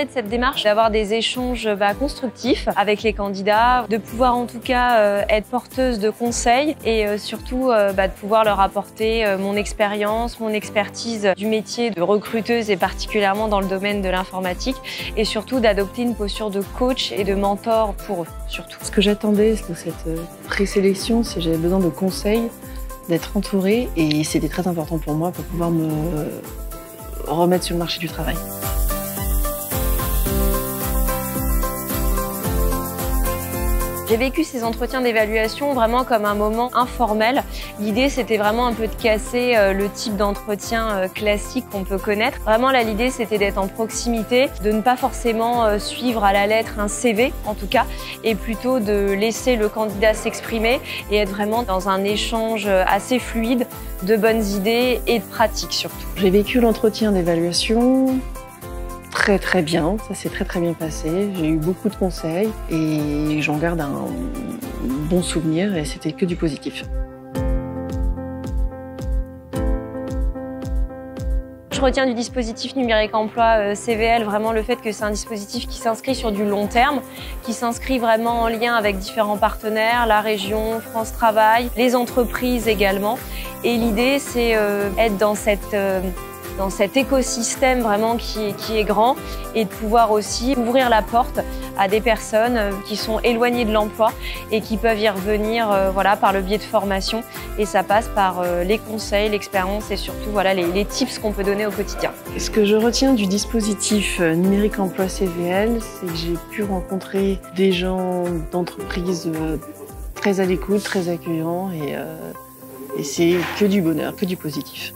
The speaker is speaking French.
retiendrai de cette démarche, d'avoir des échanges constructifs avec les candidats, de pouvoir en tout cas être porteuse de conseils et surtout de pouvoir leur apporter mon expérience, mon expertise du métier de recruteuse et particulièrement dans le domaine de l'informatique et surtout d'adopter une posture de coach et de mentor pour eux, surtout. Ce que j'attendais de cette présélection, c'est que j'avais besoin de conseils, d'être entourée et c'était très important pour moi pour pouvoir me remettre sur le marché du travail. J'ai vécu ces entretiens d'évaluation vraiment comme un moment informel. L'idée, c'était vraiment un peu de casser le type d'entretien classique qu'on peut connaître. Vraiment, là, l'idée, c'était d'être en proximité, de ne pas forcément suivre à la lettre un CV, en tout cas, et plutôt de laisser le candidat s'exprimer et être vraiment dans un échange assez fluide de bonnes idées et de pratiques surtout. J'ai vécu l'entretien d'évaluation très bien, ça s'est très bien passé. J'ai eu beaucoup de conseils et j'en garde un bon souvenir et c'était que du positif. Je retiens du dispositif numérique emploi CVL vraiment le fait que c'est un dispositif qui s'inscrit sur du long terme, qui s'inscrit vraiment en lien avec différents partenaires, la région, France Travail, les entreprises également. Et l'idée, c'est être dans cet écosystème vraiment qui est grand et de pouvoir aussi ouvrir la porte à des personnes qui sont éloignées de l'emploi et qui peuvent y revenir par le biais de formation. Et ça passe par les conseils, l'expérience et surtout les tips qu'on peut donner au quotidien. Ce que je retiens du dispositif numérique emploi CVL, c'est que j'ai pu rencontrer des gens d'entreprises très à l'écoute, très accueillants et c'est que du bonheur, que du positif.